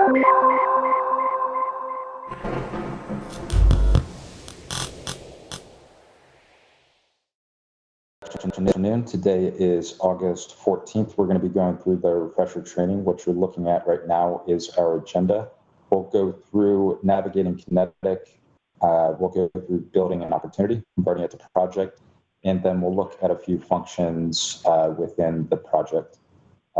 Afternoon. Today is August 14th. We're going to be going through the refresher training. What you're looking at right now is our agenda. We'll go through navigating Kinetech. We'll go through building an opportunity, converting it to project, and then we'll look at a few functions within the project.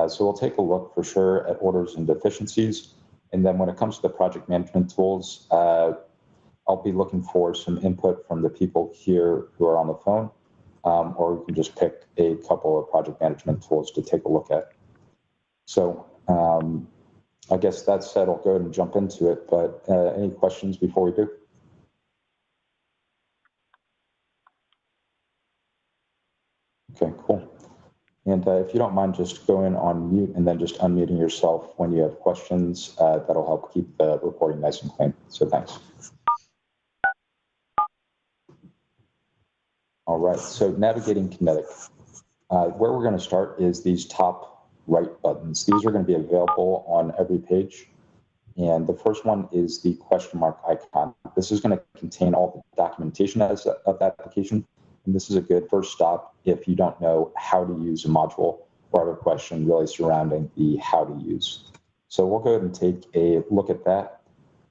So we'll take a look for sure at orders and deficiencies. And then when it comes to the project management tools, I'll be looking for some input from the people here who are on the phone. Or you can just pick a couple of project management tools to take a look at. So I guess that said, I'll go ahead and jump into it, but any questions before we do? Okay, cool. And if you don't mind just going on mute and then just unmuting yourself when you have questions, that'll help keep the recording nice and clean. So thanks. All right, so navigating Kinetech. Where we're going to start is these top right buttons. These are going to be available on every page. And the first one is the question mark icon. This is going to contain all the documentation of the application. And this is a good first stop if you don't know how to use a module or have a question really surrounding the how to use. So we'll go ahead and take a look at that.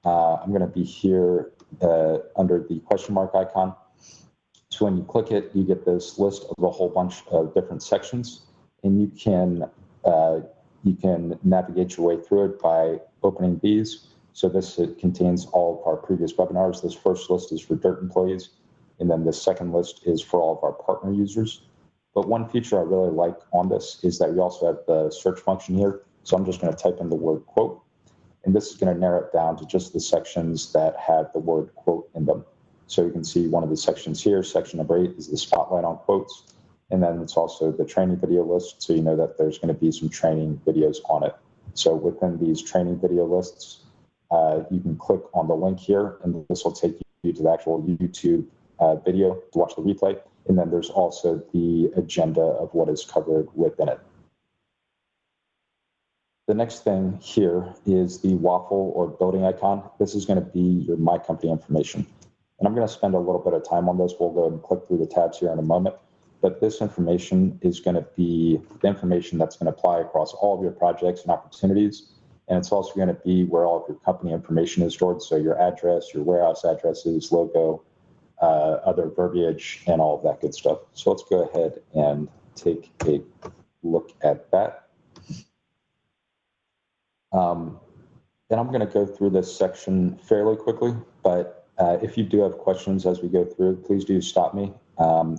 I'm going to be here under the question mark icon. So when you click it, you get this list of a whole bunch of different sections, and you can navigate your way through it by opening these. So it contains all of our previous webinars. This first list is for DIRT employees, and then this second list is for all of our partner users. But one feature I really like on this is that we also have the search function here. So I'm just going to type in the word quote, and this is going to narrow it down to just the sections that have the word quote in them. So you can see one of the sections here, section number 8 is the spotlight on quotes. And then it's also the training video list. So you know that there's going to be some training videos on it. So within these training video lists, you can click on the link here, and this will take you to the actual YouTube video to watch the replay. And then there's also the agenda of what is covered within it. The next thing here is the waffle or building icon. This is going to be your My Company information. And I'm going to spend a little bit of time on this. We'll go ahead and click through the tabs here in a moment. But this information is going to be the information that's going to apply across all of your projects and opportunities. And it's also going to be where all of your company information is stored. So your address, your warehouse addresses, logo, other verbiage, and all of that good stuff. So let's go ahead and take a look at that. And I'm going to go through this section fairly quickly, but if you do have questions as we go through, please do stop me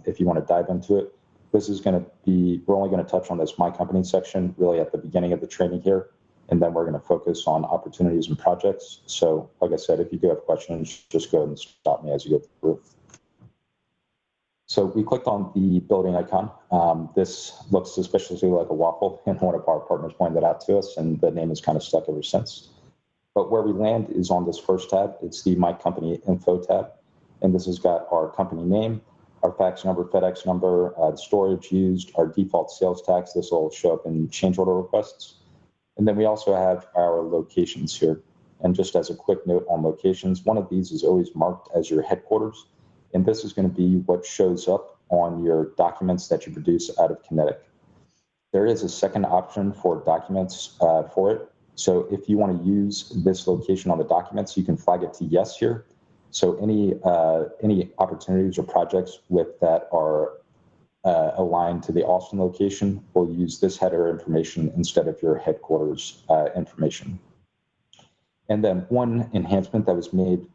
if you want to dive into it. This is going to be, we're only going to touch on this My Company section really at the beginning of the training here, and then we're going to focus on opportunities and projects. So like I said, if you do have questions, just go ahead and stop me as you go through. So we clicked on the building icon. This looks suspiciously like a waffle, and one of our partners pointed that out to us, and the name has kind of stuck ever since. But where we land is on this first tab. It's the My Company Info tab. And this has got our company name, our fax number, FedEx number, the storage used, our default sales tax. This will show up in change order requests. And then we also have our locations here. And just as a quick note on locations, one of these is always marked as your headquarters. And this is going to be what shows up on your documents that you produce out of Kinetech. There is a second option for documents for it. So if you want to use this location on the documents, you can flag it to yes here. So any opportunities or projects with that are aligned to the Austin location will use this header information instead of your headquarters information. And then one enhancement that was made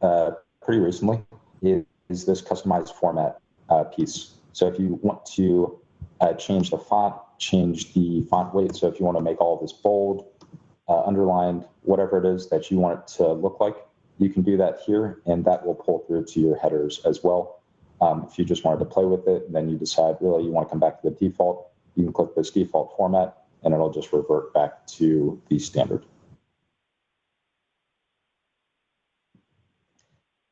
pretty recently is this customized format piece. So if you want to change the font, change the font weight. So if you want to make all of this bold, underlined, whatever it is that you want it to look like, you can do that here, and that will pull through to your headers as well. If you just wanted to play with it, and then you decide really you want to come back to the default, you can click this default format, and it'll just revert back to the standard.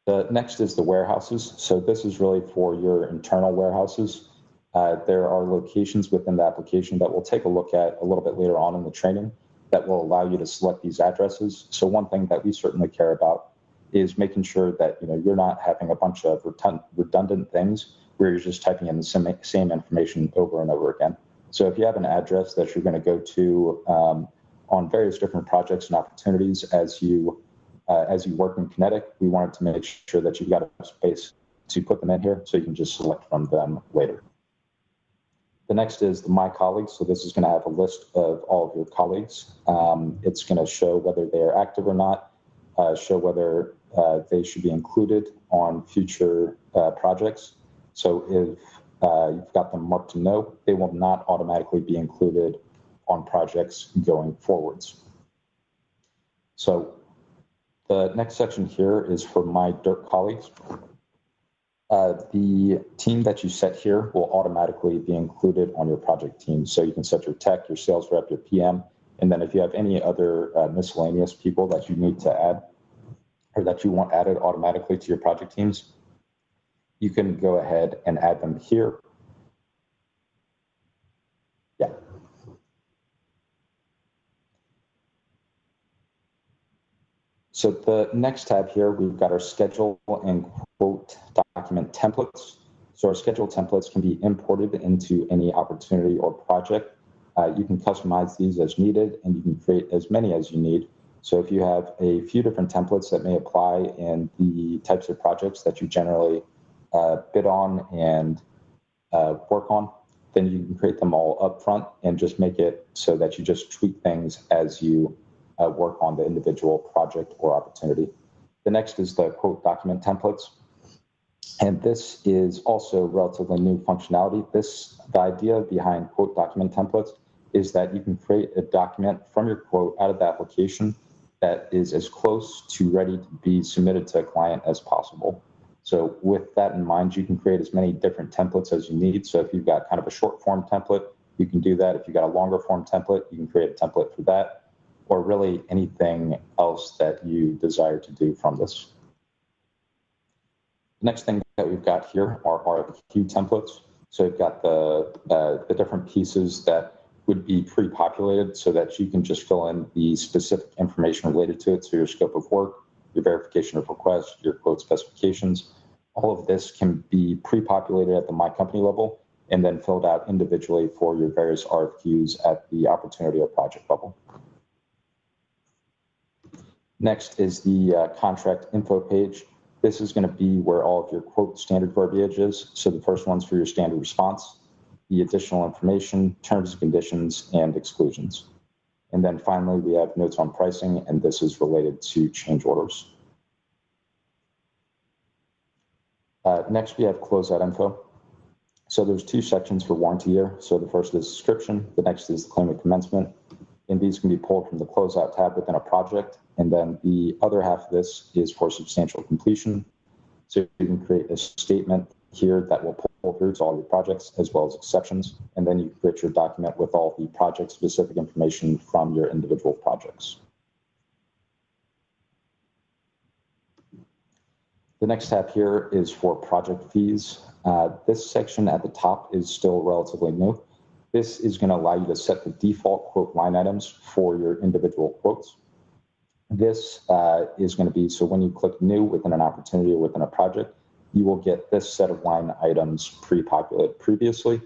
The next is the warehouses. So this is really for your internal warehouses. There are locations within the application that we'll take a look at a little bit later on in the training, that will allow you to select these addresses. So one thing that we certainly care about is making sure that you're not having a bunch of redundant things where you're just typing in the same information over and over again. So if you have an address that you're going to go to on various different projects and opportunities as you work in Kinetech, we wanted to make sure that you've got a space to put them in here so you can just select from them later. The next is the My Colleagues. So this is going to have a list of all of your colleagues. It's going to show whether they are active or not, show whether they should be included on future projects. So if you've got them marked to no, they will not automatically be included on projects going forwards. So the next section here is for My Dirt colleagues. The team that you set here will automatically be included on your project team. So you can set your tech, your sales rep, your PM, and then if you have any other miscellaneous people that you need to add or that you want added automatically to your project teams, you can go ahead and add them here. Yeah. So the next tab here, we've got our schedule and quote document templates. So our schedule templates can be imported into any opportunity or project. You can customize these as needed, and you can create as many as you need. So if you have a few different templates that may apply in the types of projects that you generally bid on and work on, then you can create them all up front and just make it so that you just tweak things as you work on the individual project or opportunity. The next is the quote document templates. And this is also relatively new functionality. The idea behind quote document templates is that you can create a document from your quote out of the application that is as close to ready to be submitted to a client as possible. So with that in mind, you can create as many different templates as you need. So if you've got kind of a short form template, you can do that. If you've got a longer form template, you can create a template for that, or really anything else that you desire to do from this. The next thing that we've got here are RFQ templates. So we've got the different pieces that would be pre-populated so that you can just fill in the specific information related to it. So your scope of work, your verification of requests, your quote specifications, all of this can be pre-populated at the My Company level and then filled out individually for your various RFQs at the opportunity or project level. Next is the contract info page. This is going to be where all of your quote standard verbiage is. So the first one's for your standard response, the additional information, terms and conditions, and exclusions. And then finally, we have notes on pricing, and this is related to change orders. Next, we have closeout info. So there's two sections for warranty year. So the first is description, the next is the claim of commencement, and these can be pulled from the closeout tab within a project. And then the other half of this is for substantial completion. So you can create a statement here that will pull through to all your projects as well as exceptions. And then you can create your document with all the project specific information from your individual projects. The next tab here is for project fees. This section at the top is still relatively new. This is going to allow you to set the default quote line items for your individual quotes. This is going to be, so when you click new within an opportunity or within a project, you will get this set of line items pre-populated. Previously,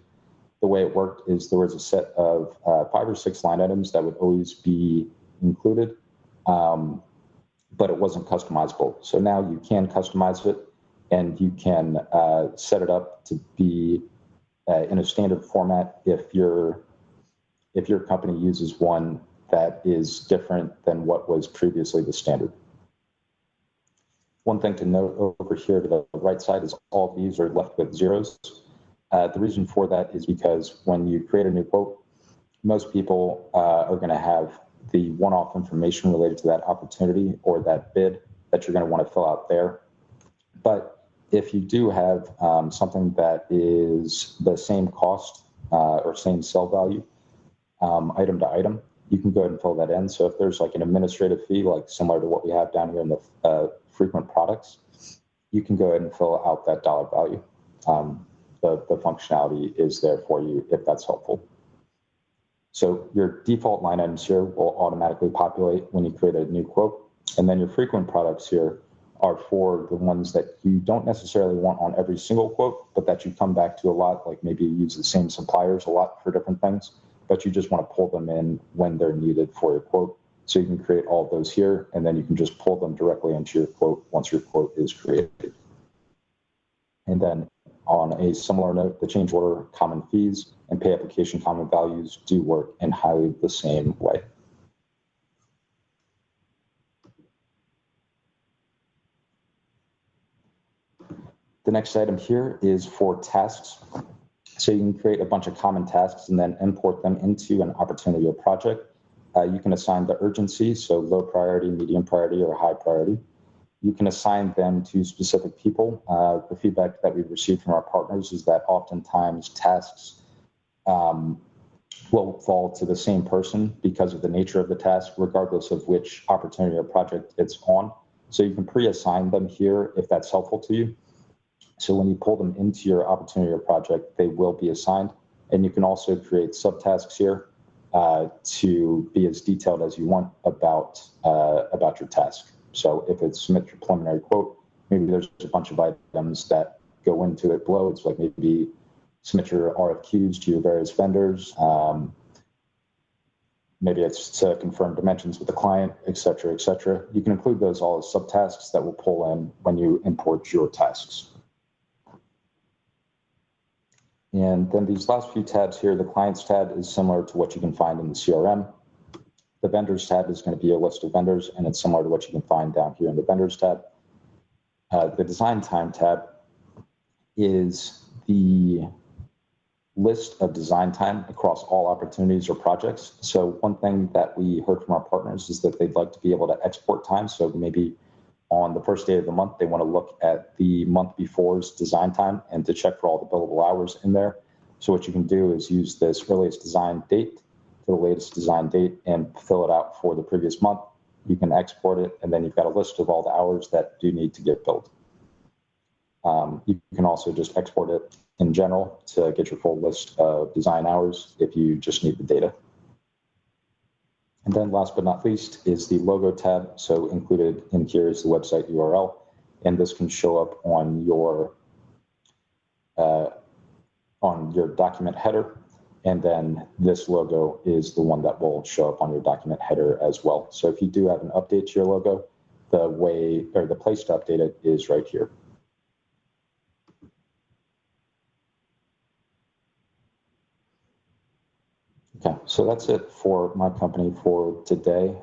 the way it worked is there was a set of 5 or 6 line items that would always be included, but it wasn't customizable. So now you can customize it, and you can set it up to be in a standard format if your company uses one that is different than what was previously the standard. One thing to note over here to the right side is all of these are left with zeros. The reason for that is because when you create a new quote, most people are going to have the one-off information related to that opportunity or that bid that you're going to want to fill out there. But if you do have something that is the same cost or same sell value item to item, you can go ahead and fill that in. So if there's like an administrative fee, like similar to what we have down here in the frequent products, you can go ahead and fill out that dollar value. The functionality is there for you if that's helpful. So your default line items here will automatically populate when you create a new quote. And then your frequent products here are for the ones that you don't necessarily want on every single quote, but that you come back to a lot, like maybe you use the same suppliers a lot for different things, but you just want to pull them in when they're needed for your quote. So you can create all of those here, and then you can just pull them directly into your quote once your quote is created. And then on a similar note, the change order common fees and pay application common values do work in highly the same way. The next item here is for tasks. So you can create a bunch of common tasks and then import them into an opportunity or project. You can assign the urgency, so low priority, medium priority, or high priority. You can assign them to specific people. The feedback that we've received from our partners is that oftentimes tasks will fall to the same person because of the nature of the task, regardless of which opportunity or project it's on. So you can pre-assign them here if that's helpful to you. So when you pull them into your opportunity or project, they will be assigned. And you can also create subtasks here to be as detailed as you want about your task. So if it's submit your preliminary quote, maybe there's a bunch of items that go into it below. It's like maybe submit your RFQs to your various vendors. Maybe it's to confirm dimensions with the client, et cetera, et cetera. You can include those all as subtasks that will pull in when you import your tasks. And then these last few tabs here, the clients tab is similar to what you can find in the CRM. The vendors tab is going to be a list of vendors, and it's similar to what you can find down here in the vendors tab. The design time tab is the list of design time across all opportunities or projects. So one thing that we heard from our partners is that they'd like to be able to export time. So maybe on the first day of the month, they want to look at the month before's design time and to check for all the billable hours in there. So what you can do is use this earliest design date to the latest design date and fill it out for the previous month. You can export it, and then you've got a list of all the hours that do need to get billed. You can also just export it in general to get your full list of design hours if you just need the data. And then last but not least is the logo tab. So included in here is the website URL, and this can show up on your document header. And then this logo is the one that will show up on your document header as well. So if you do have an update to your logo, the place to update it is right here. Okay, so that's it for my company for today.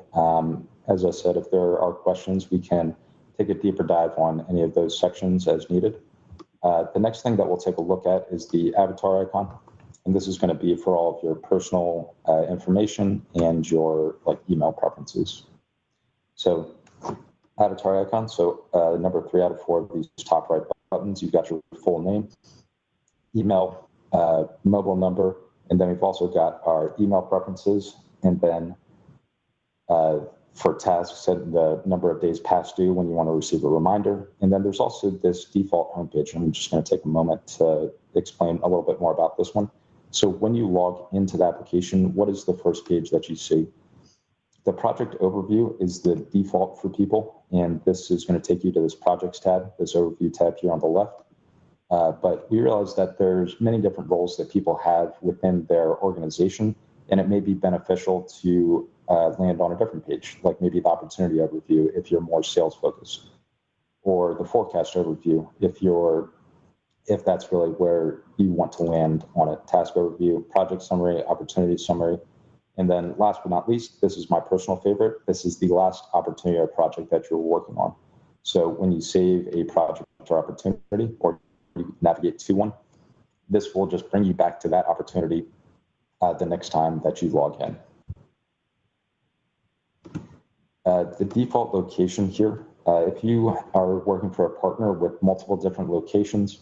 As I said, if there are questions, we can take a deeper dive on any of those sections as needed. The next thing that we'll take a look at is the avatar icon. And this is going to be for all of your personal information and your email preferences. So avatar icon, so number 3 out of 4 of these top right buttons, you've got your full name, email, mobile number, and then we've also got our email preferences, and then for tasks, set the number of days past due when you want to receive a reminder. And then there's also this default homepage. I'm just going to take a moment to explain a little bit more about this one. So when you log into the application, what is the first page that you see? The project overview is the default for people, and this is going to take you to this projects tab, this overview tab here on the left. But we realize that there's many different roles that people have within their organization, and it may be beneficial to land on a different page, like maybe the opportunity overview if you're more sales focused, or the forecast overview if that's really where you want to land on a task overview, project summary, opportunity summary. And then last but not least, this is my personal favorite. This is the last opportunity or project that you're working on. So when you save a project or opportunity, or you navigate to one, this will just bring you back to that opportunity the next time that you log in. The default location here, if you are working for a partner with multiple different locations,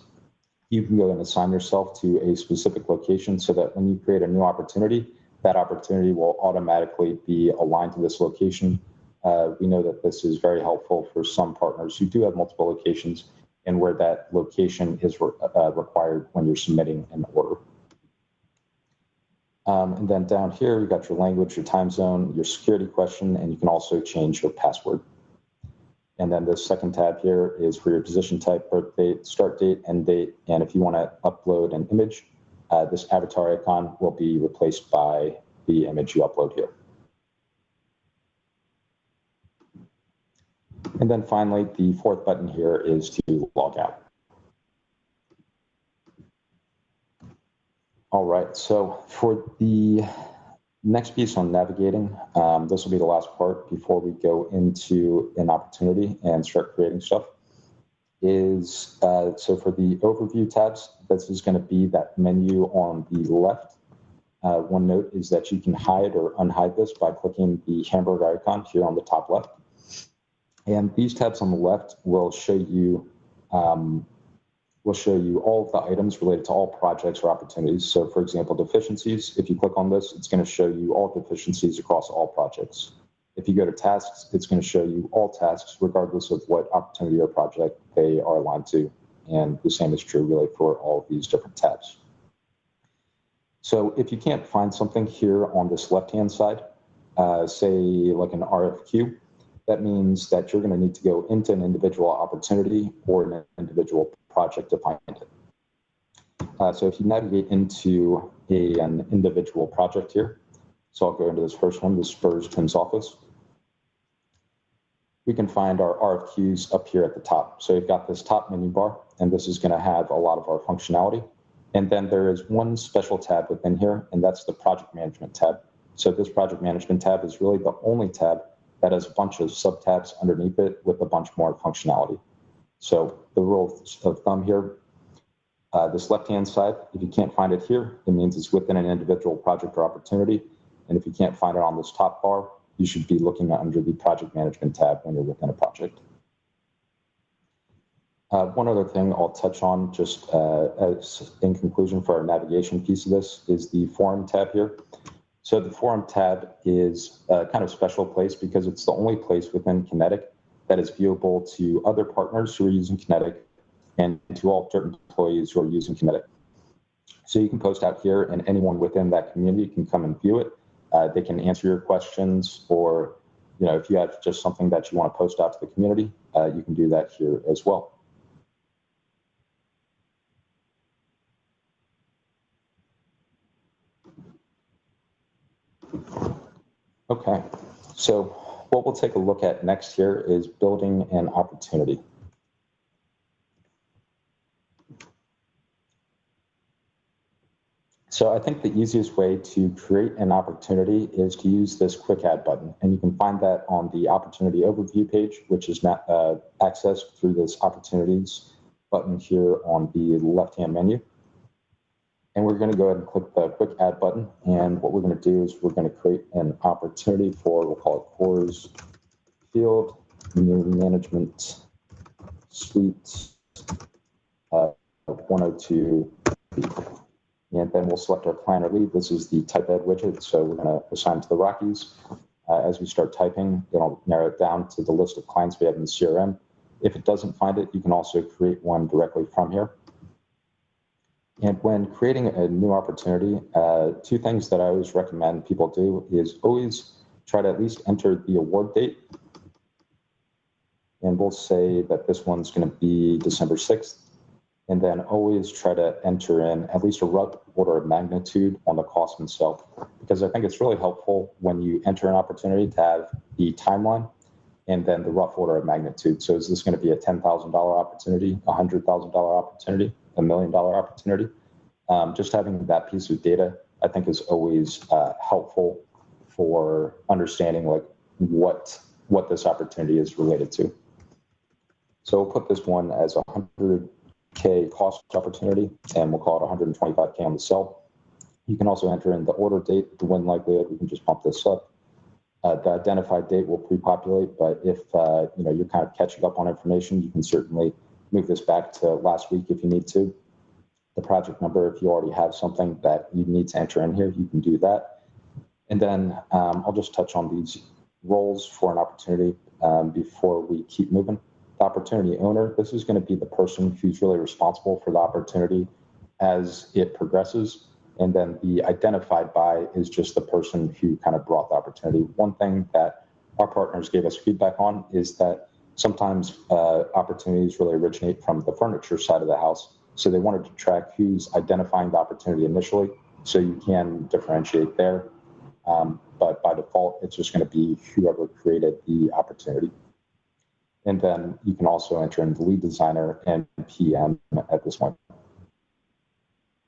you can go and assign yourself to a specific location so that when you create a new opportunity, that opportunity will automatically be aligned to this location. We know that this is very helpful for some partners who do have multiple locations and where that location is required when you're submitting an order. And then down here, you got your language, your time zone, your security question, and you can also change your password. And then the second tab here is for your position type, birth date, start date, end date. And if you want to upload an image, this avatar icon will be replaced by the image you upload here. And then finally, the fourth button here is to log out. All right, so for the next piece on navigating, this will be the last part before we go into an opportunity and start creating stuff, is so for the overview tabs, this is going to be that menu on the left. One note is that you can hide or unhide this by clicking the hamburger icon here on the top left. And these tabs on the left will show you all of the items related to all projects or opportunities. So for example, deficiencies, if you click on this, it's going to show you all deficiencies across all projects. If you go to tasks, it's going to show you all tasks regardless of what opportunity or project they are aligned to. And the same is true really for all of these different tabs. So if you can't find something here on this left-hand side, say like an RFQ, that means that you're going to need to go into an individual opportunity or an individual project to find it. So if you navigate into an individual project here, so I'll go into this first one, the Spurs Tim's office. We can find our RFQs up here at the top. So you've got this top menu bar, and this is going to have a lot of our functionality. And then there is one special tab within here, and that's the project management tab. So this project management tab is really the only tab that has a bunch of sub-tabs underneath it with a bunch more functionality. So the rule of thumb here, this left-hand side, if you can't find it here, it means it's within an individual project or opportunity. And if you can't find it on this top bar, you should be looking under the project management tab when you're within a project. One other thing I'll touch on just as in conclusion for our navigation piece of this is the forum tab here. So the forum tab is a kind of special place because it's the only place within Kinetech that is viewable to other partners who are using Kinetech and to all certain employees who are using Kinetech. So you can post out here and anyone within that community can come and view it. They can answer your questions, or if you have just something that you want to post out to the community, you can do that here as well. Okay, so what we'll take a look at next here is building an opportunity. So I think the easiest way to create an opportunity is to use this quick add button. And you can find that on the opportunity overview page, which is accessed through this opportunities button here on the left-hand menu. And we're going to go ahead and click the quick add button. And what we're going to do is we're going to create an opportunity for, we'll call it Coors Field New Management Suite 102. And then we'll select our client or lead. This is the type ed widget. So we're going to assign to the Rockies. As we start typing, it'll narrow it down to the list of clients we have in the CRM. If it doesn't find it, you can also create one directly from here. And when creating a new opportunity, two things that I always recommend people do is always try to at least enter the award date. And we'll say that this one's going to be December 6th. And then always try to enter in at least a rough order of magnitude on the cost itself. Because I think it's really helpful when you enter an opportunity to have the timeline and then the rough order of magnitude. So is this going to be a $10,000 opportunity, a $100,000 opportunity, $1 million opportunity? Just having that piece of data, I think, is always helpful for understanding like what this opportunity is related to. So we'll put this one as a $100K cost opportunity, and we'll call it $125K on the sell. You can also enter in the order date, the win likelihood. We can just bump this up. The identified date will pre-populate, but if you're kind of catching up on information, you can certainly move this back to last week if you need to. The project number, if you already have something that you need to enter in here, you can do that. And then I'll just touch on these roles for an opportunity before we keep moving. The opportunity owner, this is going to be the person who's really responsible for the opportunity as it progresses. And then the identified by is just the person who kind of brought the opportunity. One thing that our partners gave us feedback on is that sometimes opportunities really originate from the furniture side of the house. So they wanted to track who's identifying the opportunity initially, so you can differentiate there. But by default, it's just going to be whoever created the opportunity. And then you can also enter in the lead designer and PM at this point.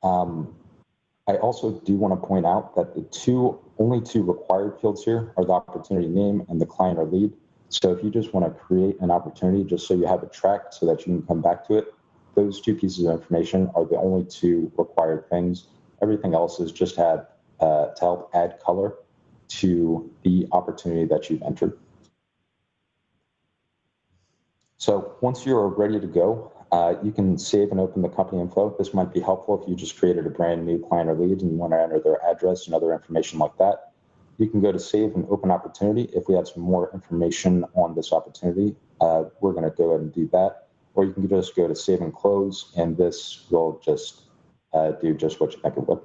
I also do want to point out that the only two required fields here are the opportunity name and the client or lead. So if you just want to create an opportunity just so you have it tracked so that you can come back to it, those two pieces of information are the only two required things. Everything else is just to help add color to the opportunity that you've entered. So once you're ready to go, you can save and open the company info. This might be helpful if you just created a brand new client or lead and you want to enter their address and other information like that. You can go to save and open opportunity. If we have some more information on this opportunity, we're going to go ahead and do that. Or you can just go to save and close, and this will just do just what you think it would.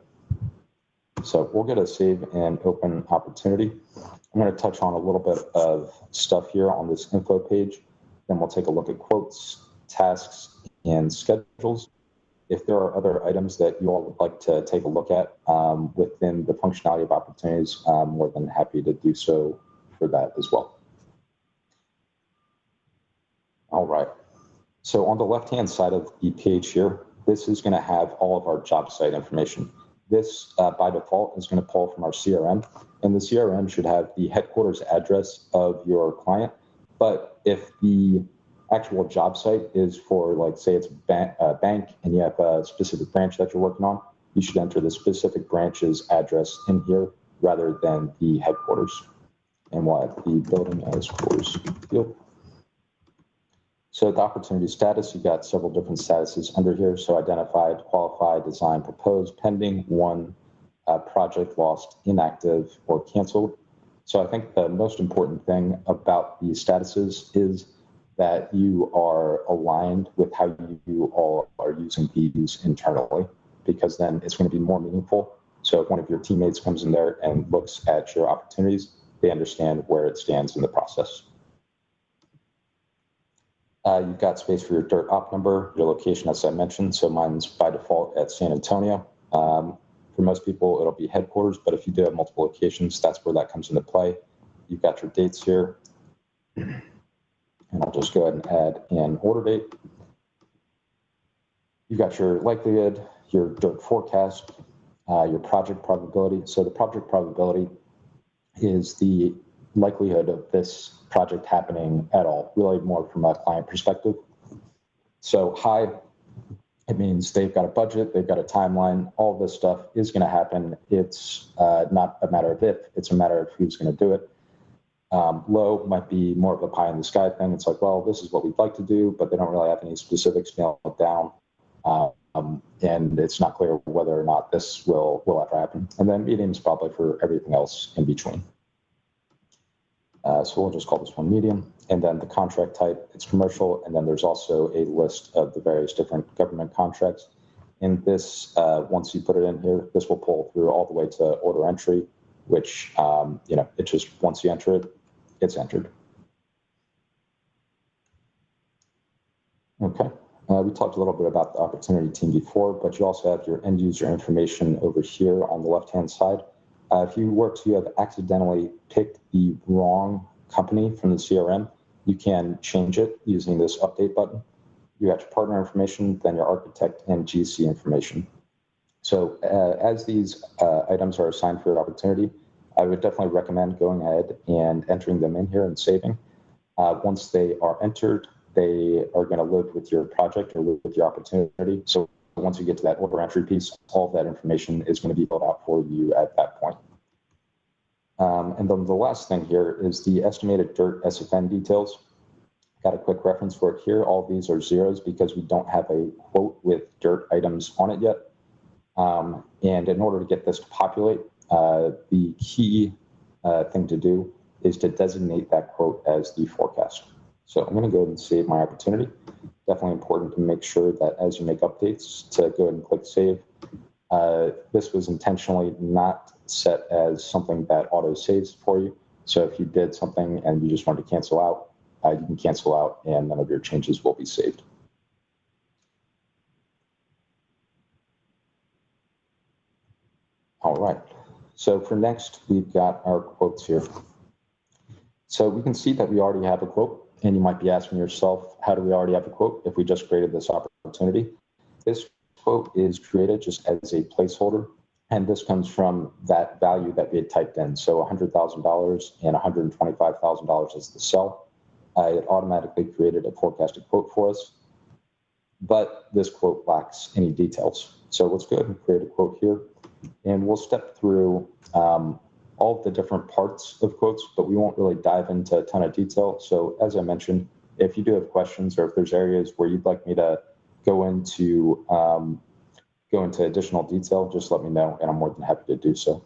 So we'll go to save and open opportunity. I'm going to touch on a little bit of stuff here on this info page. Then we'll take a look at quotes, tasks, and schedules. If there are other items that you all would like to take a look at within the functionality of opportunities, I'm more than happy to do so for that as well. All right. So on the left-hand side of the page here, this is going to have all of our job site information. This, by default, is going to pull from our CRM, and the CRM should have the headquarters address of your client. But if the actual job site is for, like, say it's a bank and you have a specific branch that you're working on, you should enter the specific branch's address in here rather than the headquarters. And we'll have the building as course field. So the opportunity status, you've got several different statuses under here. So identified, qualified, design, proposed, pending, won, project lost, inactive, or canceled. So I think the most important thing about these statuses is that you are aligned with how you all are using these internally, because then it's going to be more meaningful. So if one of your teammates comes in there and looks at your opportunities, they understand where it stands in the process. You've got space for your DIRT op number, your location, as I mentioned. So mine's by default at San Antonio. For most people, it'll be headquarters, but if you do have multiple locations, that's where that comes into play. You've got your dates here. And I'll just go ahead and add an order date. You've got your likelihood, your DIRT forecast, your project probability. So the project probability is the likelihood of this project happening at all, really more from a client perspective. So high, it means they've got a budget, they've got a timeline, all this stuff is going to happen. It's not a matter of if, it's a matter of who's going to do it. Low might be more of a pie in the sky thing. It's like, well, this is what we'd like to do, but they don't really have any specifics nailed down. And it's not clear whether or not this will ever happen. And then medium is probably for everything else in between. So we'll just call this one medium. And then the contract type, it's commercial. And then there's also a list of the various different government contracts. And this, once you put it in here, this will pull through all the way to order entry, which, it just, once you enter it, it's entered. Okay. We talked a little bit about the opportunity team before, but you also have your end user information over here on the left-hand side. If you were to have accidentally picked the wrong company from the CRM, you can change it using this update button. You got your partner information, then your architect and GC information. So as these items are assigned for your opportunity, I would definitely recommend going ahead and entering them in here and saving. Once they are entered, they are going to live with your project or live with your opportunity. So once you get to that order entry piece, all of that information is going to be built out for you at that point. And then the last thing here is the estimated DIRT SFN details. Got a quick reference for it here. All of these are zeros because we don't have a quote with DIRT items on it yet. And in order to get this to populate, the key thing to do is to designate that quote as the forecast. So I'm going to go ahead and save my opportunity. Definitely important to make sure that as you make updates to go ahead and click save. This was intentionally not set as something that auto saves for you. So if you did something and you just wanted to cancel out, you can cancel out and none of your changes will be saved. All right, so for next, we've got our quotes here. So we can see that we already have a quote, and you might be asking yourself, how do we already have a quote if we just created this opportunity? This quote is created just as a placeholder, and this comes from that value that we had typed in. So $100,000 and $125,000 is the sell. It automatically created a forecasted quote for us, but this quote lacks any details. So let's go ahead and create a quote here, and we'll step through all of the different parts of quotes, but we won't really dive into a ton of detail. So as I mentioned, if you do have questions or if there's areas where you'd like me to go into additional detail, just let me know, and I'm more than happy to do so.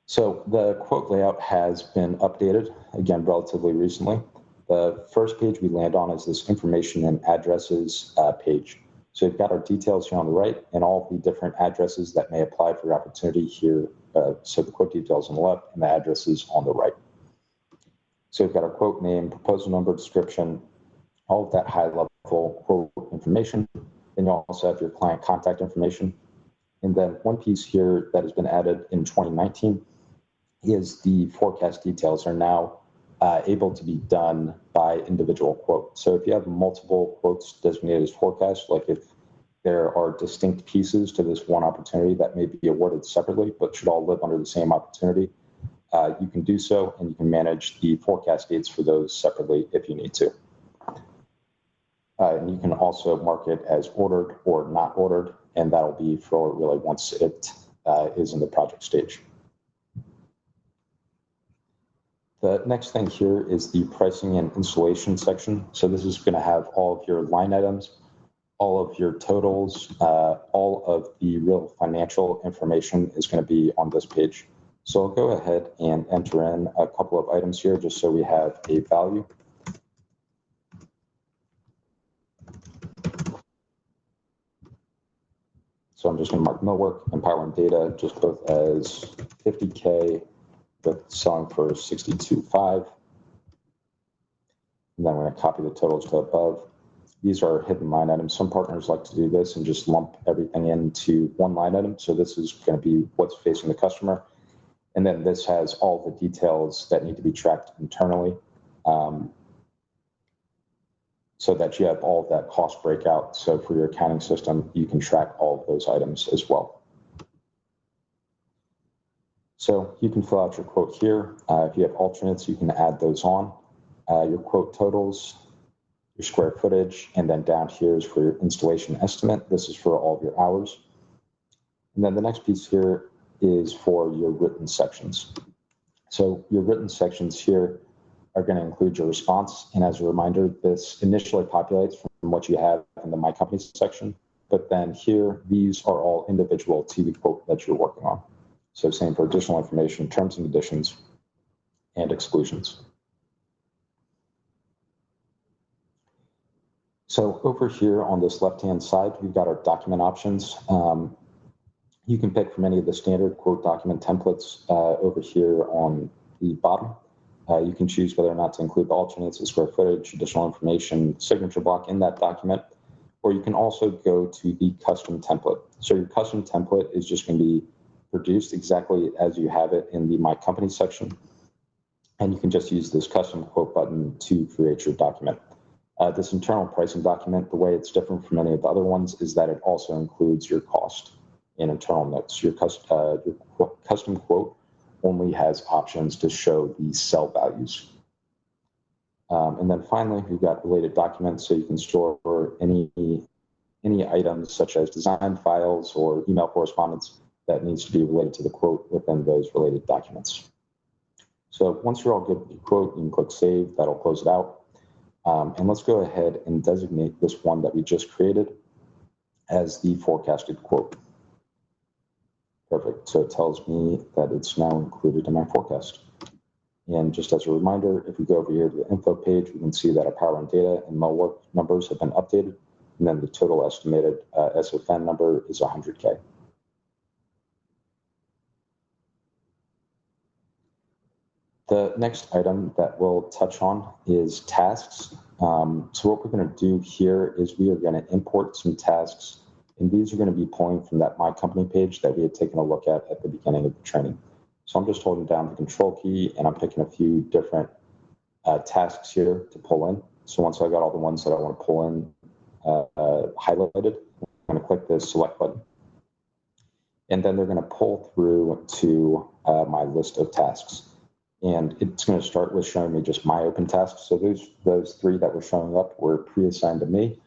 So the quote layout has been updated, again, relatively recently. The first page we land on is this information and addresses page. So we've got our details here on the right and all the different addresses that may apply for your opportunity here. So the quote details on the left and the addresses on the right. So we've got our quote name, proposal number, description, all of that high level quote information. Then you also have your client contact information. And then one piece here that has been added in 2019 is the forecast details are now able to be done by individual quote. So if you have multiple quotes designated as forecast, like if there are distinct pieces to this one opportunity that may be awarded separately, but should all live under the same opportunity, you can do so, and you can manage the forecast dates for those separately if you need to. And you can also mark it as ordered or not ordered, and that'll be for really once it is in the project stage. The next thing here is the pricing and installation section. So this is going to have all of your line items, all of your totals, all of the real financial information is going to be on this page. So I'll go ahead and enter in a couple of items here just so we have a value. So I'm just going to mark millwork and power and data just both as 50K with selling for 62.5. And then we're going to copy the totals to above. These are hidden line items. Some partners like to do this and just lump everything into one line item. So this is going to be what's facing the customer. And then this has all the details that need to be tracked internally so that you have all of that cost breakout. So for your accounting system, you can track all of those items as well. So you can fill out your quote here. If you have alternates, you can add those on. Your quote totals, your square footage, and then down here is for your installation estimate. This is for all of your hours. And then the next piece here is for your written sections. So your written sections here are going to include your response. And as a reminder, this initially populates from what you have in the My Company section. But then here, these are all individual to the quote that you're working on. So same for additional information, terms and conditions, and exclusions. So over here on this left-hand side, we've got our document options. You can pick from any of the standard quote document templates over here on the bottom. You can choose whether or not to include the alternates, the square footage, additional information, signature block in that document, or you can also go to the custom template. So your custom template is just going to be produced exactly as you have it in the My Company section. And you can just use this custom quote button to create your document. This internal pricing document, the way it's different from any of the other ones is that it also includes your cost and internal notes. Your custom quote only has options to show the sell values. And then finally, we've got related documents, so you can store any items such as design files or email correspondence that needs to be related to the quote within those related documents. So once you're all good with your quote, you can click Save. That'll close it out. And let's go ahead and designate this one that we just created as the forecasted quote. Perfect. So it tells me that it's now included in my forecast. And just as a reminder, if we go over here to the info page, we can see that our power and data and millwork numbers have been updated. and then the total estimated SFN number is 100K. The next item that we'll touch on is tasks. So what we're going to do here is we are going to import some tasks, and these are going to be pulling from that My Company page that we had taken a look at the beginning of the training. So I'm just holding down the control key, and I'm picking a few different tasks here to pull in. So once I got all the ones that I want to pull in highlighted, I'm going to click the select button. And then they're going to pull through to my list of tasks. And it's going to start with showing me just my open tasks. So those three that were showing up were pre-assigned to me,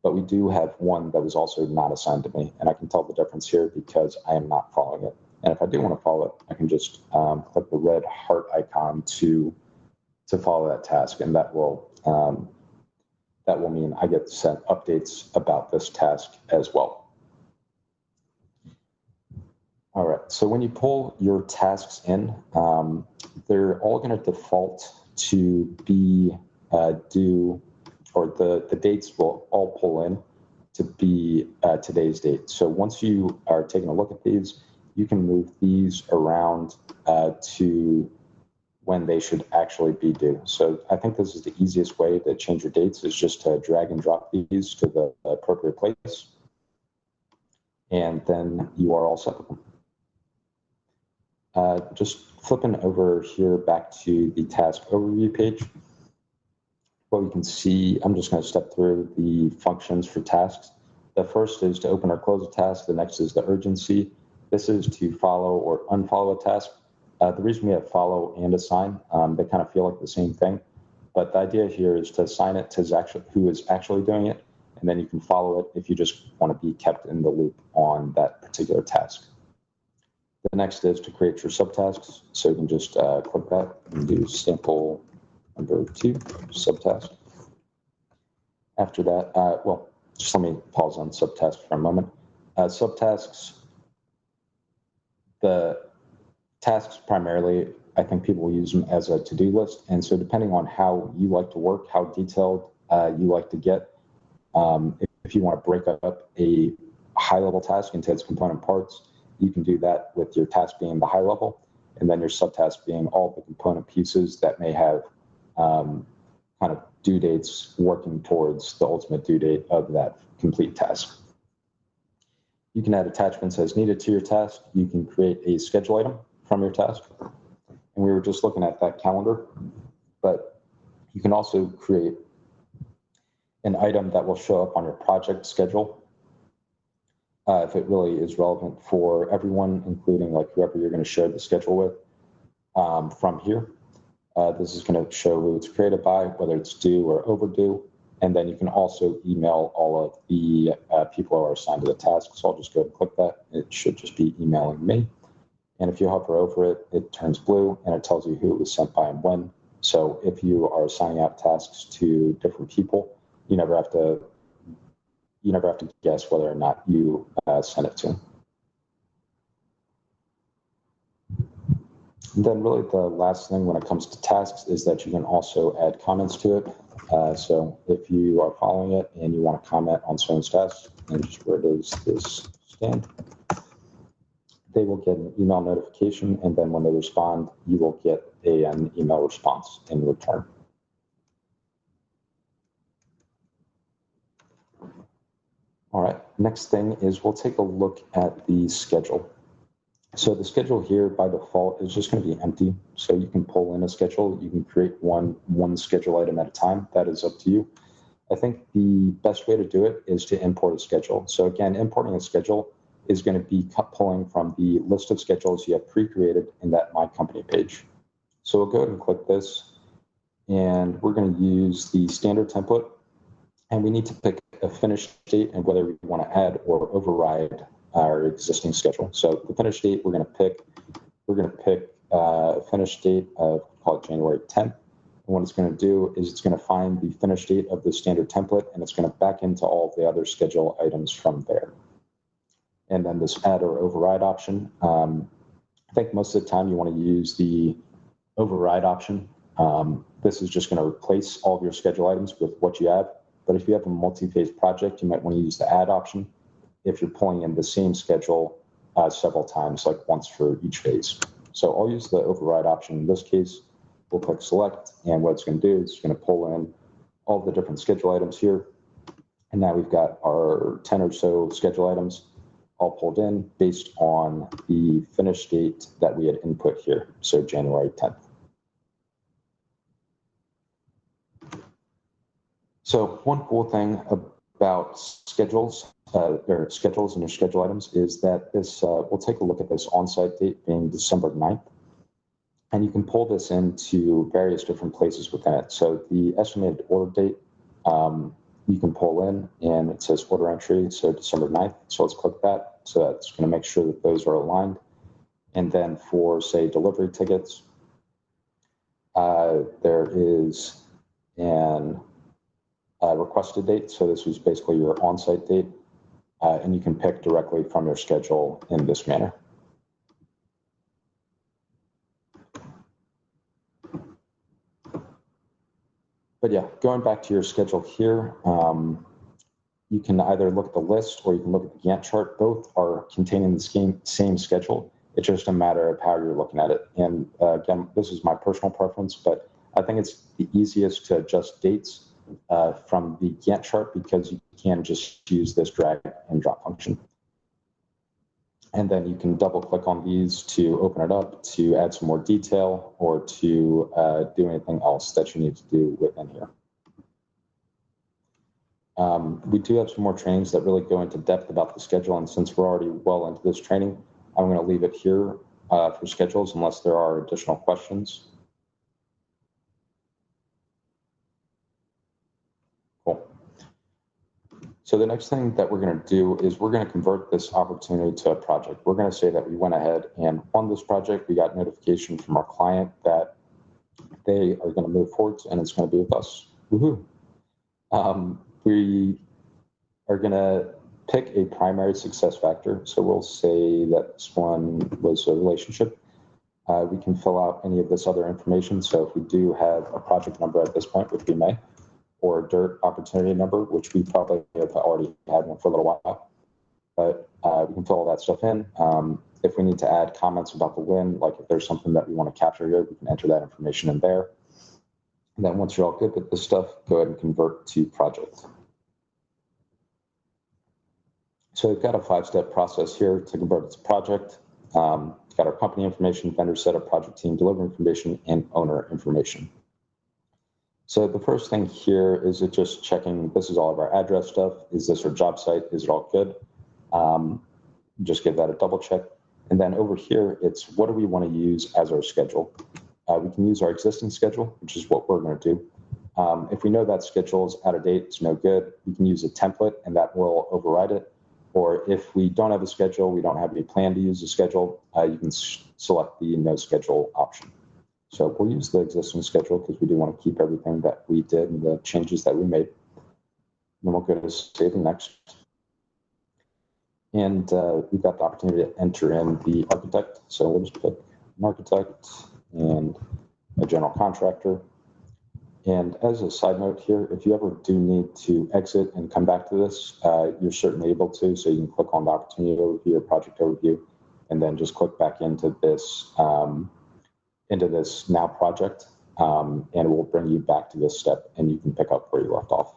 but we do have one that was also not assigned to me. And I can tell the difference here because I am not following it. And if I do want to follow it, I can just click the red heart icon to follow that task, and that will mean I get sent updates about this task as well. All right, so when you pull your tasks in, they're all going to default to be due, or the dates will all pull in to be today's date. So once you are taking a look at these, you can move these around to when they should actually be due. So I think this is the easiest way to change your dates, is just to drag and drop these to the appropriate place, and then you are all set with them. Just flipping over here back to the task overview page. What we can see, I'm just going to step through the functions for tasks. The first is to open or close a task. The next is the urgency. This is to follow or unfollow a task. The reason we have follow and assign, they kind of feel like the same thing. But the idea here is to assign it to who is actually doing it, and then you can follow it if you just want to be kept in the loop on that particular task. The next is to create your subtasks. So you can just click that and do sample number 2, subtask. After that, well, just let me pause on subtasks for a moment. Subtasks, the tasks primarily, I think people will use them as a to-do list. And so depending on how you like to work, how detailed you like to get, if you want to break up a high-level task into its component parts, you can do that with your task being the high level, and then your subtask being all the component pieces that may have kind of due dates working towards the ultimate due date of that complete task. You can add attachments as needed to your task. You can create a schedule item from your task. And we were just looking at that calendar, but you can also create an item that will show up on your project schedule if it really is relevant for everyone, including like whoever you're going to share the schedule with from here. This is going to show who it's created by, whether it's due or overdue. And then you can also email all of the people who are assigned to the task. So I'll just go and click that. It should just be emailing me. And if you hover over it, it turns blue and it tells you who it was sent by and when. So if you are assigning out tasks to different people, you never have to guess whether or not you sent it to them. And then really the last thing when it comes to tasks is that you can also add comments to it. So if you are following it and you want to comment on someone's task, and just where does this stand, they will get an email notification, and then when they respond, you will get an email response in return. All right, next thing is we'll take a look at the schedule. So the schedule here by default is just going to be empty. So you can pull in a schedule. You can create one schedule item at a time. That is up to you. I think the best way to do it is to import a schedule. So again, importing a schedule is going to be pulling from the list of schedules you have pre-created in that My Company page. So we'll go ahead and click this, and we're going to use the standard template, and we need to pick a finish date and whether we want to add or override our existing schedule. So the finish date we're going to pick a finish date of, call it January 10th. And what it's going to do is it's going to find the finish date of the standard template, and it's going to back into all of the other schedule items from there. And then this add or override option, I think most of the time you want to use the override option. This is just going to replace all of your schedule items with what you have. But if you have a multi-phase project, you might want to use the add option if you're pulling in the same schedule several times, like once for each phase. So I'll use the override option in this case. We'll click select, and what it's going to do is it's going to pull in all the different schedule items here. And now we've got our 10 or so schedule items all pulled in based on the finish date that we had input here, so January 10th. So one cool thing about schedules, or schedules and your schedule items, is that this, we'll take a look at this on-site date being December 9th. And you can pull this into various different places within it. So the estimated order date, you can pull in, and it says order entry, so December 9th. So let's click that. So that's going to make sure that those are aligned. And then for, say, delivery tickets, there is an requested date. So this was basically your on-site date, and you can pick directly from your schedule in this manner. But yeah, going back to your schedule here, you can either look at the list or you can look at the Gantt chart. Both are containing the same schedule. It's just a matter of how you're looking at it. And again, this is my personal preference, but I think it's the easiest to adjust dates from the Gantt chart because you can just use this drag and drop function. And then you can double click on these to open it up, to add some more detail, or to do anything else that you need to do within here. We do have some more trainings that really go into depth about the schedule, and since we're already well into this training, I'm going to leave it here for schedules unless there are additional questions. Cool. So the next thing that we're going to do is we're going to convert this opportunity to a project. We're going to say that we went ahead and won this project. We got notification from our client that they are going to move forward, and it's going to be with us. Woohoo! We are going to pick a primary success factor. So we'll say that this one was a relationship. We can fill out any of this other information. So if we do have a project number at this point, which we may, or a DIRT opportunity number, which we probably have already had one for a little while, but we can fill all that stuff in. If we need to add comments about the win, like if there's something that we want to capture here, we can enter that information in there. And then once you're all good with this stuff, go ahead and convert to project. So we've got a 5-step process here to convert it to project. Got our company information, vendor setup, project team, delivery information, and owner information. So the first thing here is it just checking, this is all of our address stuff. Is this our job site? Is it all good? Just give that a double check. And then over here, it's what do we want to use as our schedule? We can use our existing schedule, which is what we're going to do. If we know that schedule is out of date, it's no good, we can use a template and that will override it. Or if we don't have a schedule, we don't have any plan to use a schedule, you can select the no schedule option. So we'll use the existing schedule because we do want to keep everything that we did and the changes that we made. And then we'll go to save and next. And we've got the opportunity to enter in the architect. So we'll just pick an architect and a general contractor. And as a side note here, if you ever do need to exit and come back to this, you're certainly able to. So you can click on the opportunity overview or project overview, and then just click back into this now project, and it will bring you back to this step, and you can pick up where you left off.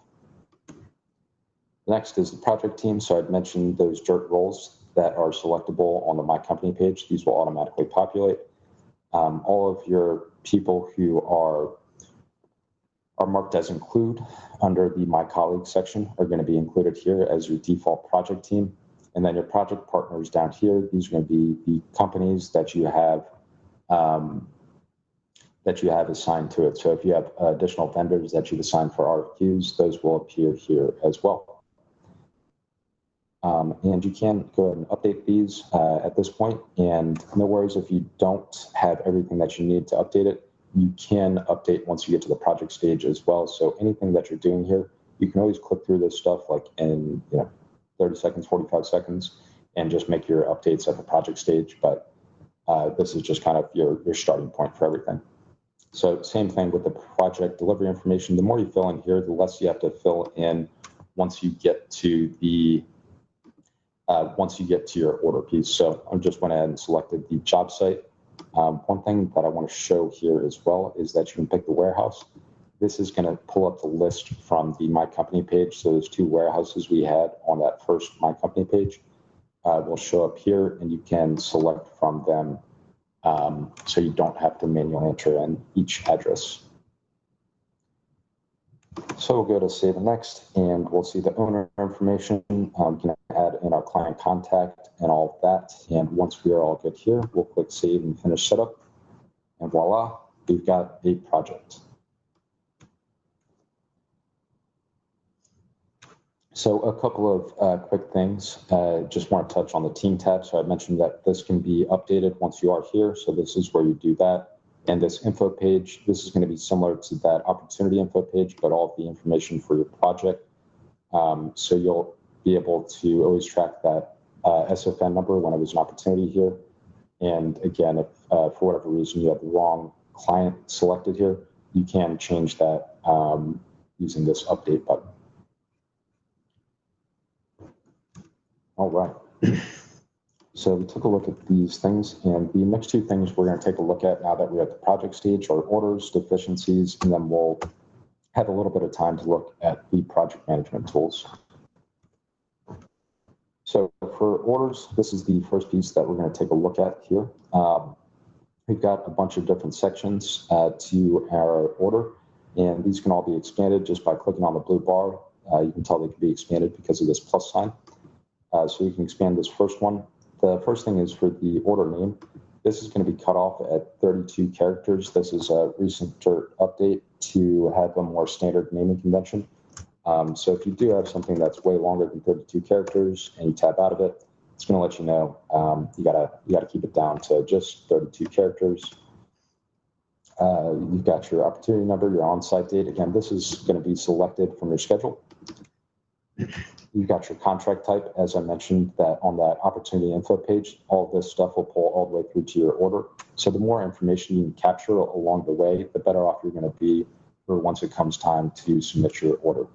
Next is the project team. So I'd mentioned those DIRT roles that are selectable on the My Company page. These will automatically populate. All of your people who are marked as include under the My Colleagues section are going to be included here as your default project team. And then your project partners down here, these are going to be the companies that you have assigned to it. So if you have additional vendors that you've assigned for RFQs, those will appear here as well. And you can go ahead and update these at this point. And no worries if you don't have everything that you need to update it. You can update once you get to the project stage as well. So anything that you're doing here, you can always click through this stuff like in 30 seconds, 45 seconds, and just make your updates at the project stage. But this is just kind of your starting point for everything. So same thing with the project delivery information. The more you fill in here, the less you have to fill in once you get to your order piece. So I just went ahead and selected the job site. One thing that I want to show here as well is that you can pick the warehouse. This is going to pull up the list from the My Company page. So there's 2 warehouses we had on that first My Company page. Will show up here, and you can select from them, so you don't have to manually enter in each address. So we'll go to Save and Next, and we'll see the owner information. We can add in our client contact and all of that. And once we are all good here, we'll click Save and Finish Setup. And voila, we've got a project. So a couple of quick things. Just want to touch on the Team tab. So I mentioned that this can be updated once you are here. So this is where you do that. And this info page, this is going to be similar to that opportunity info page, but all of the information for your project. So you'll be able to always track that SFN number when it was an opportunity here. And again, if for whatever reason you have the wrong client selected here, you can change that using this update button. All right. So we took a look at these things, and the next 2 things we're going to take a look at now that we're at the project stage are orders, deficiencies, and then we'll have a little bit of time to look at the project management tools. So for orders, this is the first piece that we're going to take a look at here. We've got a bunch of different sections to our order, and these can all be expanded just by clicking on the blue bar. You can tell they can be expanded because of this plus sign. So we can expand this first one. The first thing is for the order name. This is going to be cut off at 32 characters. This is a recent update to have a more standard naming convention. So if you do have something that's way longer than 32 characters and you tab out of it, it's going to let you know you gotta keep it down to just 32 characters. You've got your opportunity number, your on-site date. Again, this is going to be selected from your schedule. You've got your contract type, as I mentioned, that on that opportunity info page, all of this stuff will pull all the way through to your order. So the more information you can capture along the way, the better off you're going to be for once it comes time to submit your order.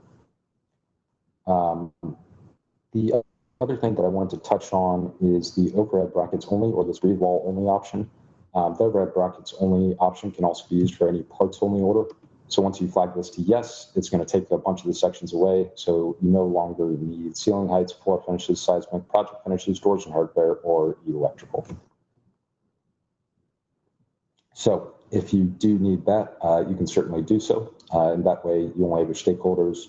The other thing that I wanted to touch on is the overhead brackets only, or this read wall only option. The overhead brackets only option can also be used for any parts only order. So once you flag this to yes, it's going to take a bunch of the sections away. So you no longer need ceiling heights, floor finishes, seismic, project finishes, doors and hardware, or electrical. So if you do need that, you can certainly do so. And that way you only have your stakeholders,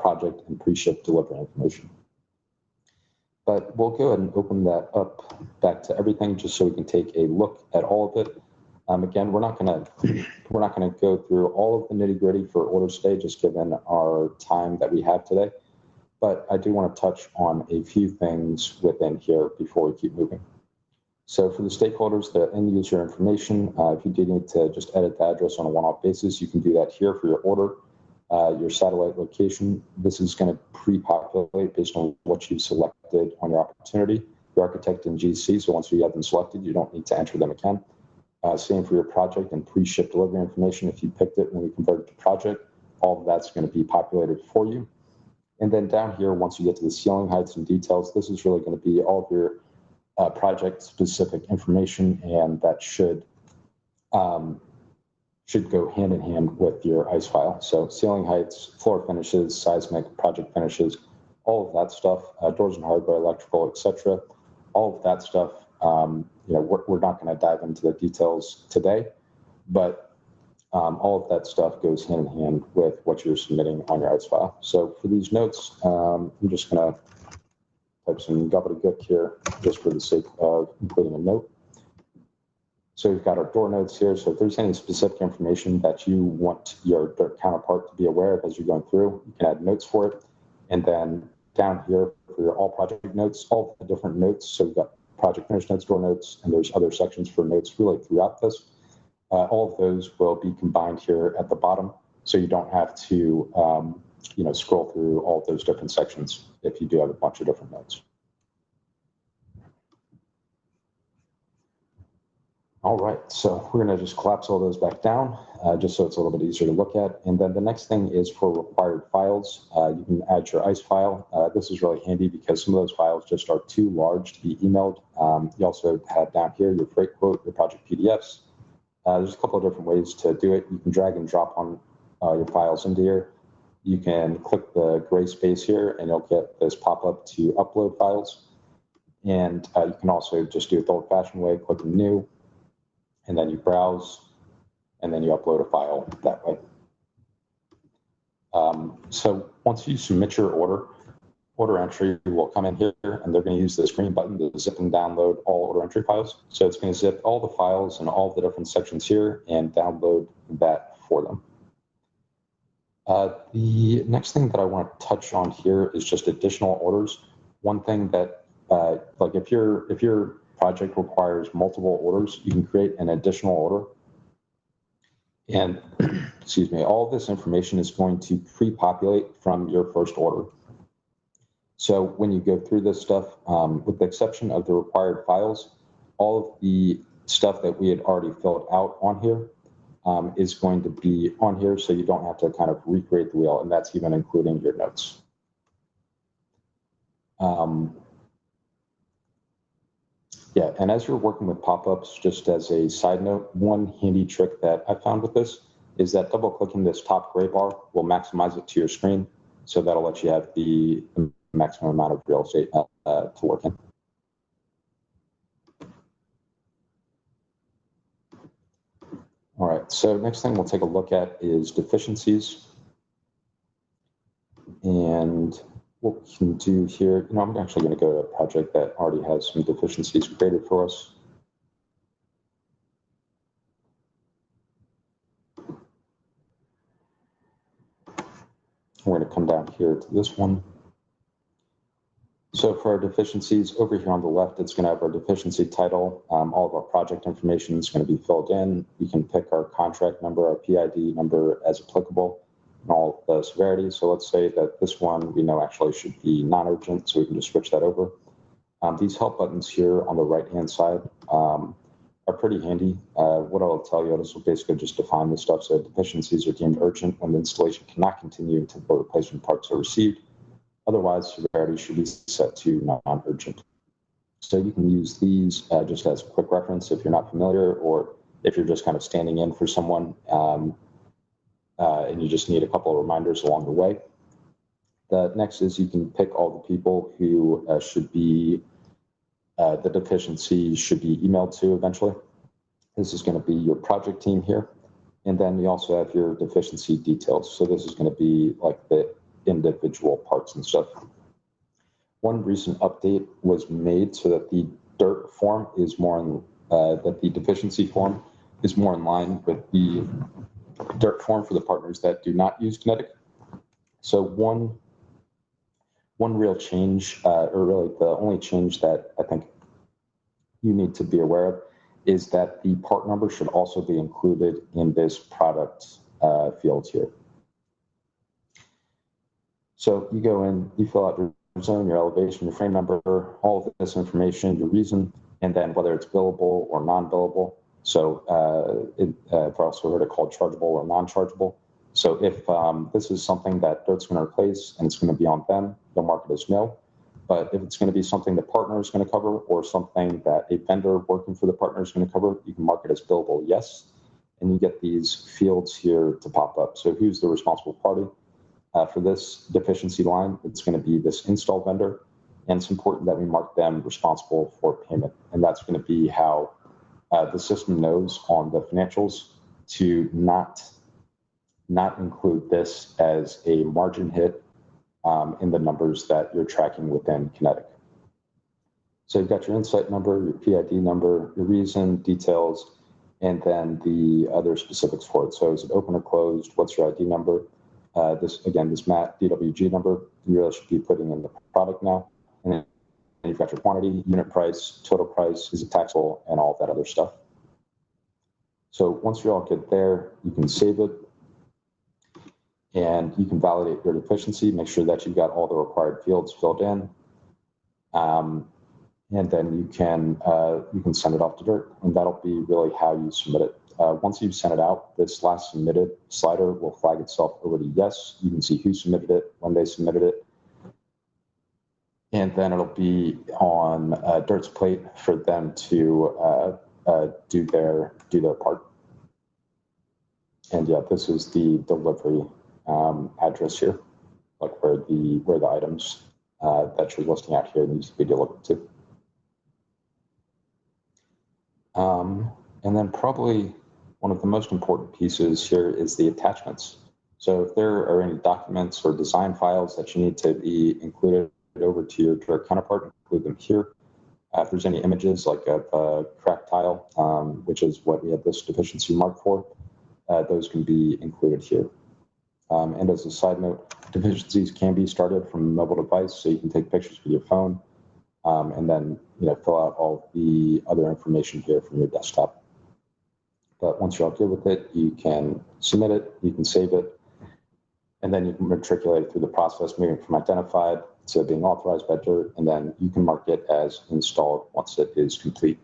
project, and pre-ship delivery information. But we'll go ahead and open that up back to everything just so we can take a look at all of it. Again, we're not going to go through all of the nitty gritty for orders today, just given our time that we have today. But I do want to touch on a few things within here before we keep moving. So for the stakeholders, the end user information, if you do need to just edit the address on a one-off basis, you can do that here for your order. Your satellite location, this is going to pre-populate based on what you've selected on your opportunity. Your architect and GC, so once you have them selected, you don't need to enter them again. Same for your project and pre-ship delivery information. If you picked it when we converted to project, all of that's going to be populated for you. And then down here, once you get to the ceiling heights and details, this is really going to be all of your project-specific information, and that should go hand in hand with your ICE file. So ceiling heights, floor finishes, seismic, project finishes, all of that stuff, doors and hardware, electrical, etc. All of that stuff. We're not going to dive into the details today, but all of that stuff goes hand in hand with what you're submitting on your ICE file. So for these notes, I'm just going to type some gobbledygook here just for the sake of including a note. So we've got our door notes here. So if there's any specific information that you want your counterpart to be aware of as you're going through, you can add notes for it. And then down here for your all project notes, all the different notes. So we've got project finish notes, door notes, and there's other sections for notes really throughout this. All of those will be combined here at the bottom. So you don't have to, scroll through all of those different sections if you do have a bunch of different notes. All right, so we're going to just collapse all those back down, just so it's a little bit easier to look at. And then the next thing is for required files. You can add your ICE file. This is really handy because some of those files just are too large to be emailed. You also have down here your freight quote, your project PDFs. There's a couple of different ways to do it. You can drag and drop on your files into here. You can click the gray space here and you'll get this pop-up to upload files. And you can also just do it the old-fashioned way, click new, and then you browse, and then you upload a file that way. So once you submit your order entry will come in here, and they're going to use this green button to zip and download all order entry files. So it's going to zip all the files and all the different sections here and download that for them. The next thing that I want to touch on here is just additional orders. One thing that, like if your project requires multiple orders, you can create an additional order. And excuse me, all of this information is going to pre-populate from your first order. So when you go through this stuff, with the exception of the required files, all of the stuff that we had already filled out on here is going to be on here, so you don't have to kind of recreate the wheel, and that's even including your notes. Yeah, and as you're working with pop-ups, just as a side note, one handy trick that I found with this is that double-clicking this top gray bar will maximize it to your screen, so that'll let you have the maximum amount of real estate to work in. All right, so next thing we'll take a look at is deficiencies. And what we can do here, I'm actually going to go to a project that already has some deficiencies created for us. We're going to come down here to this one. So for our deficiencies, over here on the left, it's going to have our deficiency title. All of our project information is going to be filled in. We can pick our contract number, our PID number as applicable, and all the severity. So let's say that this one we know actually should be non-urgent, so we can just switch that over. These help buttons here on the right-hand side are pretty handy. What I'll tell you, this will basically just define the stuff. So deficiencies are deemed urgent when the installation cannot continue until the replacement parts are received. Otherwise, severity should be set to non-urgent. So you can use these just as a quick reference if you're not familiar, or if you're just kind of standing in for someone and you just need a couple of reminders along the way. The next is you can pick all the people who should be, the deficiency should be emailed to eventually. This is going to be your project team here. And then you also have your deficiency details. So this is going to be like the individual parts and stuff. One recent update was made so that the DIRT form is more in, that the deficiency form is more in line with the DIRT form for the partners that do not use Kinetech. So one real change, or really the only change that I think you need to be aware of, is that the part number should also be included in this product field here. So you go in, you fill out your zone, your elevation, your frame number, all of this information, your reason, and then whether it's billable or non-billable. So I've also heard it called chargeable or non-chargeable. So if this is something that DIRT's going to replace and it's going to be on them, they'll mark it as no. But if it's going to be something the partner is going to cover or something that a vendor working for the partner is going to cover, you can mark it as billable yes. And you get these fields here to pop up. So who's the responsible party? For this deficiency line, it's going to be this install vendor. And it's important that we mark them responsible for payment. And that's going to be how the system knows on the financials to not include this as a margin hit in the numbers that you're tracking within Kinetech. So you've got your insight number, your PID number, your reason, details, and then the other specifics for it. So is it open or closed? What's your ID number? This MAT DWG number, you really should be putting in the product now. And then you've got your quantity, unit price, total price, is it taxable, and all that other stuff. So once you all get there, you can save it. And you can validate your deficiency, make sure that you've got all the required fields filled in. And then you can send it off to Dirt, and that'll be really how you submit it. Once you've sent it out, this last submitted slider will flag itself over to yes. You can see who submitted it, when they submitted it, and then it'll be on Dirt's plate for them to do their part. And yeah, this is the delivery address here, like where the items that you're listing out here needs to be delivered to. And then probably one of the most important pieces here is the attachments. So if there are any documents or design files that you need to be included over to your direct counterpart, include them here. If there's any images like a cracked tile, which is what we have this deficiency marked for, those can be included here. And as a side note, deficiencies can be started from a mobile device, so you can take pictures with your phone and then fill out all the other information here from your desktop. But once you're all good with it, you can submit it, you can save it, and then you can matriculate it through the process, moving from identified to being authorized by Dirt, and then you can mark it as installed once it is complete.